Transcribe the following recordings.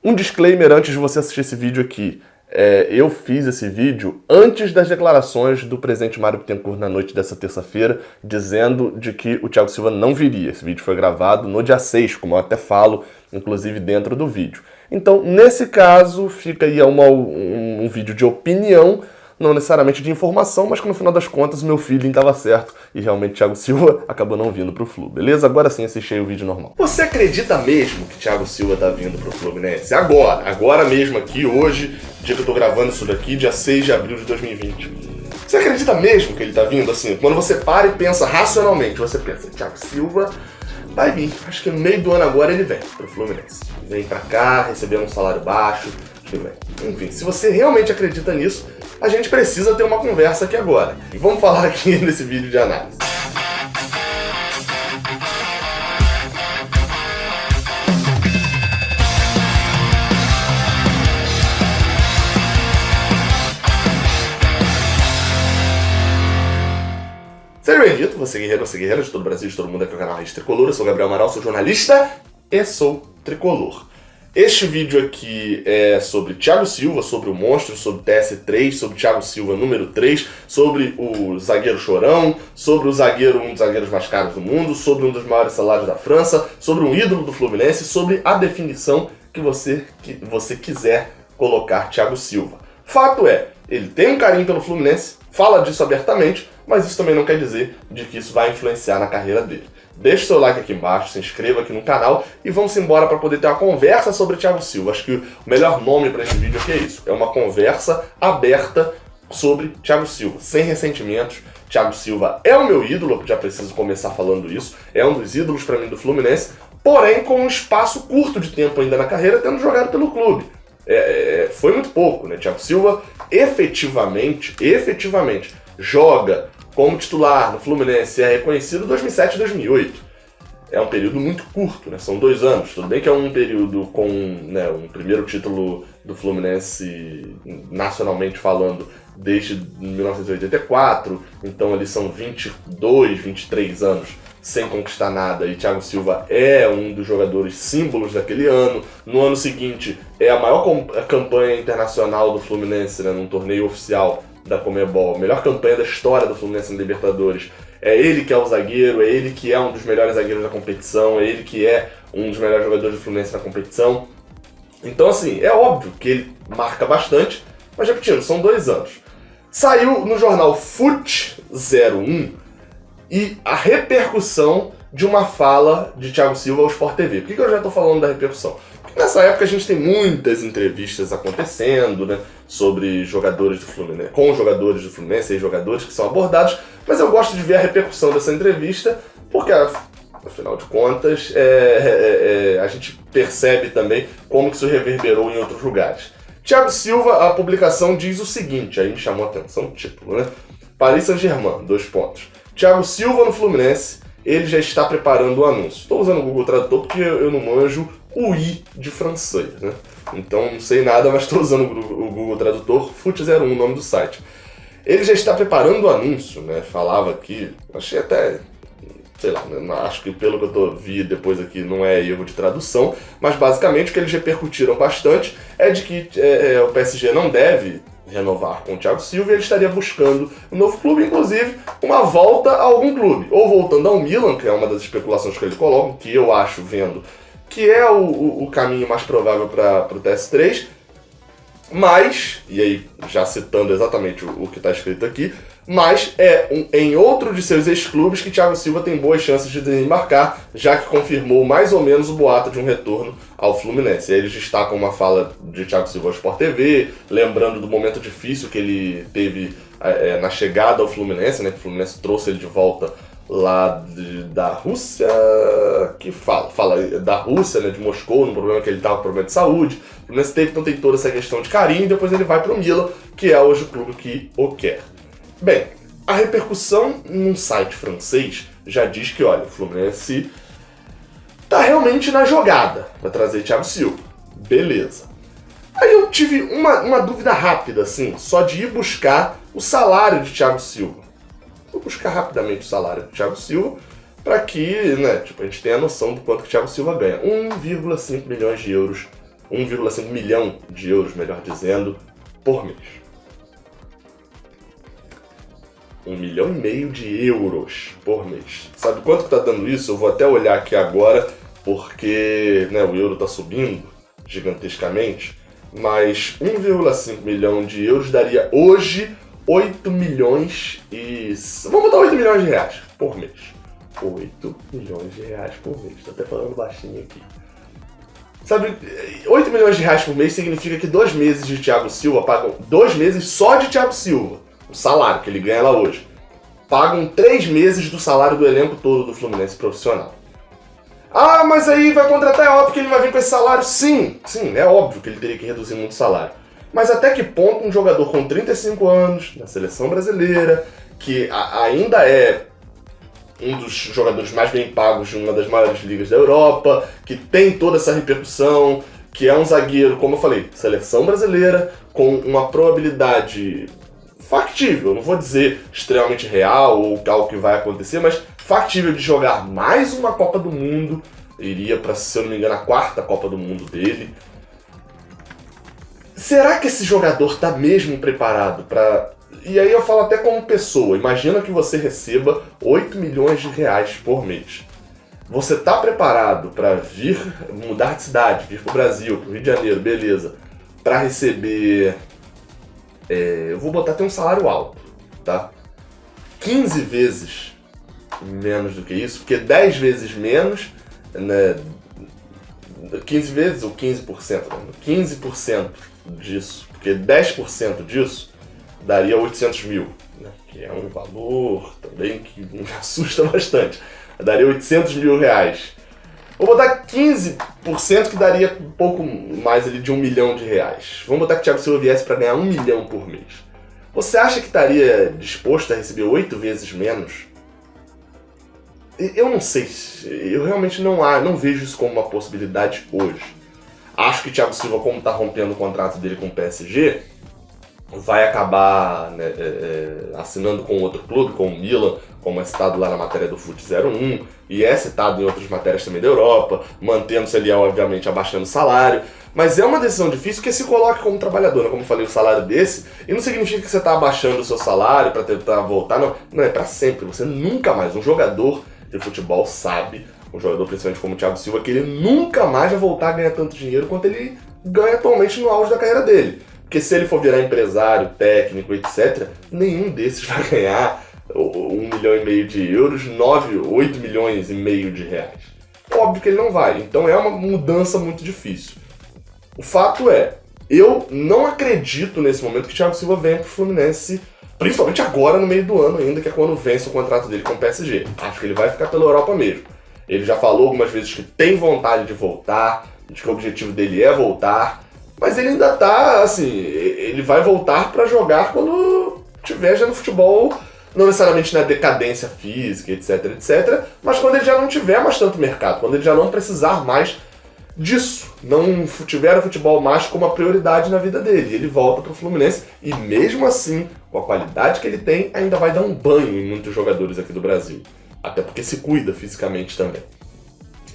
Um disclaimer antes de você assistir esse vídeo aqui. Eu fiz esse vídeo antes das declarações do presidente Mário Bittencourt na noite dessa terça-feira, dizendo de que o Thiago Silva não viria. Esse vídeo foi gravado no dia 6, como eu até falo, inclusive dentro do vídeo. Então, nesse caso, fica aí um vídeo de opinião, não necessariamente de informação, mas que no final das contas meu feeling estava certo e realmente Thiago Silva acabou não vindo pro Flu, beleza? Agora sim assisti o vídeo normal. Você acredita mesmo que Thiago Silva tá vindo pro Fluminense? Agora mesmo aqui, hoje, dia que eu tô gravando isso daqui, dia 6 de abril de 2020. Você acredita mesmo que ele tá vindo assim? Quando você para e pensa racionalmente, você pensa, Thiago Silva vai vir, acho que no meio do ano agora ele vem pro Fluminense. Vem pra cá, recebendo um salário baixo, enfim, se você realmente acredita nisso, a gente precisa ter uma conversa aqui agora. E vamos falar aqui nesse vídeo de análise. Seja bem-vindo, você guerreira de todo o Brasil, de todo mundo aqui no canal Raiz Tricolor. Eu sou o Gabriel Amaral, sou jornalista e sou tricolor. Este vídeo aqui é sobre Thiago Silva, sobre o monstro, sobre TS3, sobre Thiago Silva número 3, sobre o zagueiro chorão, sobre o zagueiro, um dos zagueiros mais caros do mundo, sobre um dos maiores salários da França, sobre um ídolo do Fluminense, sobre a definição que você quiser colocar Thiago Silva. Fato é, ele tem um carinho pelo Fluminense, fala disso abertamente, mas isso também não quer dizer de que isso vai influenciar na carreira dele. Deixe seu like aqui embaixo, se inscreva aqui no canal e vamos embora para poder ter uma conversa sobre Thiago Silva. Acho que o melhor nome para esse vídeo aqui é isso. É uma conversa aberta sobre Thiago Silva, sem ressentimentos. Thiago Silva é o meu ídolo, já preciso começar falando isso. É um dos ídolos para mim do Fluminense, porém com um espaço curto de tempo ainda na carreira, tendo jogado pelo clube. Foi muito pouco, né? Thiago Silva efetivamente joga como titular no Fluminense, é reconhecido em 2007 e 2008. É um período muito curto, né? São 2 anos. Tudo bem que é um período com, né, um primeiro título do Fluminense, nacionalmente falando, desde 1984. Então ali são 22, 23 anos sem conquistar nada. E Thiago Silva é um dos jogadores símbolos daquele ano. No ano seguinte, é a maior campanha internacional do Fluminense, né, num torneio oficial da Conmebol, a melhor campanha da história do Fluminense na Libertadores. É ele que é o zagueiro, é ele que é um dos melhores zagueiros da competição, é ele que é um dos melhores jogadores do Fluminense na competição. Então, assim, é óbvio que ele marca bastante, mas repetindo, são 2 anos. Saiu no jornal FUT 01 e a repercussão de uma fala de Thiago Silva ao Sport TV. Por que eu já estou falando da repercussão? Porque nessa época a gente tem muitas entrevistas acontecendo, né, sobre jogadores do Fluminense, com jogadores do Fluminense e jogadores que são abordados, mas eu gosto de ver a repercussão dessa entrevista, porque afinal de contas a gente percebe também como que isso reverberou em outros lugares. Thiago Silva, a publicação diz o seguinte, aí me chamou a atenção o título, né? Paris Saint-Germain, 2 pontos. Thiago Silva no Fluminense, ele já está preparando o anúncio. Estou usando o Google Tradutor porque eu não manjo o I de francês, né? Então não sei nada, mas estou usando o Google Tradutor, FUT01, o nome do site. Ele já está preparando o anúncio, né? Falava aqui, achei até, sei lá, acho que pelo que eu vi depois aqui não é erro de tradução, mas basicamente o que eles repercutiram bastante é de que o PSG não deve renovar com o Thiago Silva e ele estaria buscando um novo clube, inclusive uma volta a algum clube, ou voltando ao Milan, que é uma das especulações que ele coloca, que eu acho, vendo, que é o caminho mais provável para o TS3, mas, e aí já citando exatamente o que está escrito aqui, mas em outro de seus ex-clubes que Thiago Silva tem boas chances de desembarcar, já que confirmou mais ou menos o boato de um retorno ao Fluminense. E aí eles destacam uma fala de Thiago Silva ao Sport TV, lembrando do momento difícil que ele teve na chegada ao Fluminense, né, que o Fluminense trouxe ele de volta lá da Rússia, que fala da Rússia, né, de Moscou, no problema que ele estava com problema de saúde. O Fluminense então tem toda essa questão de carinho, e depois ele vai para o Milan, que é hoje o clube que o quer. Bem, a repercussão num site francês já diz que, olha, o Fluminense tá realmente na jogada para trazer Thiago Silva. Beleza. Aí eu tive uma dúvida rápida, assim, só de ir buscar o salário de Thiago Silva. Vou buscar rapidamente o salário do Thiago Silva para que, né, a gente tenha a noção do quanto que o Thiago Silva ganha. 1,5 milhões de euros 1,5 milhão de euros, melhor dizendo, por mês. 1,5 milhão de euros por mês. Sabe quanto que tá dando isso? Eu vou até olhar aqui agora, porque né, o euro tá subindo gigantescamente, mas 1,5 milhão de euros daria hoje 8 milhões e... Vamos botar 8 milhões de reais por mês. 8 milhões de reais por mês. Tô até falando baixinho aqui. Sabe, 8 milhões de reais por mês significa que 2 meses de Thiago Silva pagam... 2 meses só de Thiago Silva, o salário que ele ganha lá hoje, pagam 3 meses do salário do elenco todo do Fluminense profissional. Ah, mas aí vai contratar, é óbvio que ele vai vir com esse salário. Sim, é óbvio que ele teria que reduzir muito o salário. Mas até que ponto um jogador com 35 anos, na seleção brasileira, que ainda é um dos jogadores mais bem pagos de uma das maiores ligas da Europa, que tem toda essa repercussão, que é um zagueiro, como eu falei, seleção brasileira, com uma probabilidade factível, não vou dizer extremamente real ou algo que vai acontecer, mas factível de jogar mais uma Copa do Mundo, iria para, se eu não me engano, a 4ª Copa do Mundo dele. Será que esse jogador está mesmo preparado para... E aí eu falo até como pessoa, imagina que você receba 8 milhões de reais por mês. Você está preparado para vir, mudar de cidade, vir para o Brasil, para o Rio de Janeiro, beleza, para receber... eu vou botar até um salário alto, tá? 15 vezes menos do que isso, porque 10 vezes menos, né? 15 vezes ou 15%, né? 15% disso, porque 10% disso daria 800 mil, né? Que é um valor também que me assusta bastante. Daria 800 mil reais. Vou botar 15% que daria um pouco mais ali de 1 milhão de reais. Vamos botar que o Thiago Silva viesse para ganhar 1 milhão por mês. Você acha que estaria disposto a receber 8 vezes menos? Eu não sei, eu realmente não vejo isso como uma possibilidade hoje. Acho que o Thiago Silva, como está rompendo o contrato dele com o PSG, vai acabar né, assinando com outro clube, com o Milan, como é citado lá na matéria do Fute 01, e é citado em outras matérias também da Europa, mantendo-se ali, obviamente, abaixando o salário. Mas é uma decisão difícil que se coloque como trabalhador, né? Como eu falei, o salário desse, e não significa que você está abaixando o seu salário para tentar voltar, não é para sempre, você nunca mais, um jogador de futebol sabe, um jogador principalmente como o Thiago Silva, que ele nunca mais vai voltar a ganhar tanto dinheiro quanto ele ganha atualmente no auge da carreira dele. Porque se ele for virar empresário, técnico, etc., nenhum desses vai ganhar 1,5 milhão de euros, 8 milhões e meio de reais. Óbvio que ele não vai, então é uma mudança muito difícil. O fato é, eu não acredito nesse momento que o Thiago Silva venha pro Fluminense, principalmente agora no meio do ano ainda, que é quando vence o contrato dele com o PSG. Acho que ele vai ficar pela Europa mesmo. Ele já falou algumas vezes que tem vontade de voltar, de que o objetivo dele é voltar, mas ele ainda tá, assim, ele vai voltar para jogar quando tiver já no futebol, não necessariamente na decadência física, etc, mas quando ele já não tiver mais tanto mercado, quando ele já não precisar mais disso, não tiver o futebol mais como a prioridade na vida dele. Ele volta pro Fluminense e mesmo assim, com a qualidade que ele tem, ainda vai dar um banho em muitos jogadores aqui do Brasil. Até porque se cuida fisicamente também.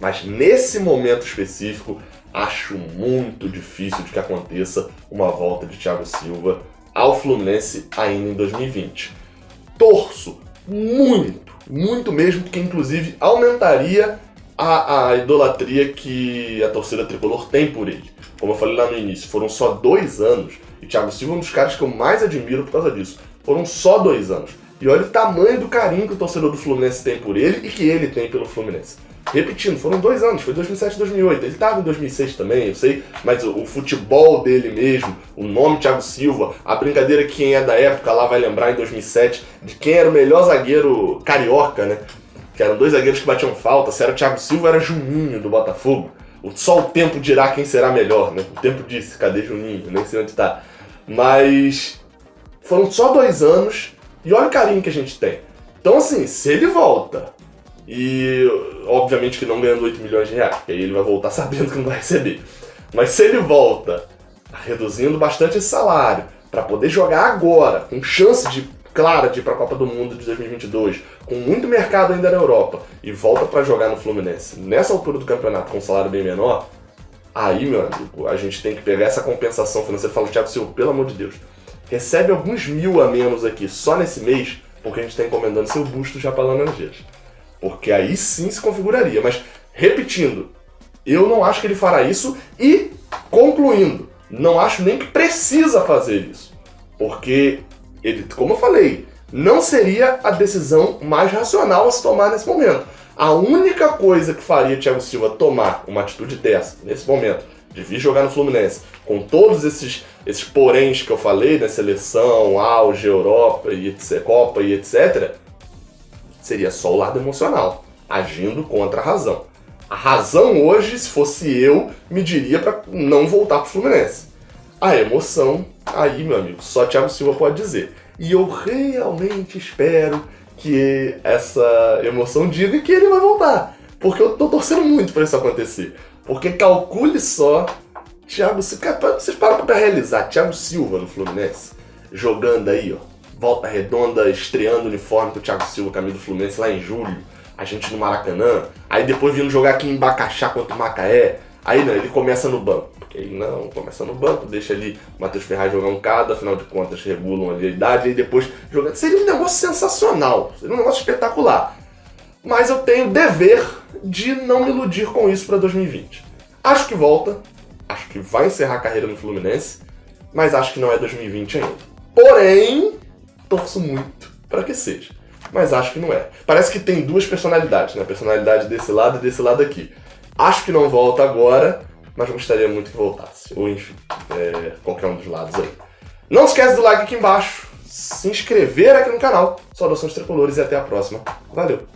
Mas nesse momento específico, acho muito difícil de que aconteça uma volta de Thiago Silva ao Fluminense ainda em 2020. Torço muito mesmo, porque inclusive aumentaria a idolatria que a torcida tricolor tem por ele. Como eu falei lá no início, foram só 2 anos, e Thiago Silva é um dos caras que eu mais admiro por causa disso. Foram só 2 anos. E olha o tamanho do carinho que o torcedor do Fluminense tem por ele e que ele tem pelo Fluminense. Repetindo, foram 2 anos, foi 2007 e 2008. Ele estava em 2006 também, eu sei, mas o futebol dele mesmo, o nome Thiago Silva, a brincadeira que quem é da época lá vai lembrar em 2007 de quem era o melhor zagueiro carioca, né? Que eram 2 zagueiros que batiam falta, se era Thiago Silva era Juninho do Botafogo. Só o tempo dirá quem será melhor, né? O tempo disse, cadê Juninho? Nem sei onde tá. Mas foram só 2 anos e olha o carinho que a gente tem. Então assim, se ele volta, e obviamente que não ganhando 8 milhões de reais, porque aí ele vai voltar sabendo que não vai receber. Mas se ele volta reduzindo bastante esse salário, para poder jogar agora, com chance clara de ir para a Copa do Mundo de 2022, com muito mercado ainda na Europa, e volta para jogar no Fluminense nessa altura do campeonato com um salário bem menor, Aí, meu amigo, a gente tem que pegar essa compensação financeira e falar, Thiago Silva, pelo amor de Deus, recebe alguns mil a menos aqui só nesse mês, porque a gente está encomendando seu busto já para Laranjeiras. Porque aí sim se configuraria. Mas, repetindo, eu não acho que ele fará isso e, concluindo, não acho nem que precisa fazer isso. Porque ele, como eu falei, não seria a decisão mais racional a se tomar nesse momento. A única coisa que faria Thiago Silva tomar uma atitude dessa, nesse momento, de vir jogar no Fluminense, com todos esses poréns que eu falei, né, seleção, auge, Europa, e etc, Copa e etc., seria só o lado emocional, agindo contra a razão. A razão hoje, se fosse eu, me diria para não voltar pro Fluminense. A emoção, aí, meu amigo, só Thiago Silva pode dizer. E eu realmente espero que essa emoção diga que ele vai voltar. Porque eu tô torcendo muito para isso acontecer. Porque calcule só, Thiago Silva, vocês param pra realizar, Thiago Silva no Fluminense, jogando aí, ó, Volta Redonda, estreando o uniforme com o Thiago Silva, caminho do Fluminense lá em julho, a gente no Maracanã, aí depois vindo jogar aqui em Bacaxá contra o Macaé, aí não, ele começa no banco. Porque aí não, começa no banco, deixa ali o Matheus Ferraz jogar um cada, afinal de contas regulam ali a idade, aí depois jogando. Seria um negócio sensacional, seria um negócio espetacular. Mas eu tenho o dever de não me iludir com isso para 2020. Acho que volta, acho que vai encerrar a carreira no Fluminense, mas acho que não é 2020 ainda. Porém, torço muito para que seja, mas acho que não é. Parece que tem duas personalidades, né? A personalidade desse lado e desse lado aqui. Acho que não volta agora, mas gostaria muito que voltasse. Ou enfim, qualquer um dos lados aí. Não esquece do like aqui embaixo, se inscrever aqui no canal. Saudações tricolores e até a próxima. Valeu!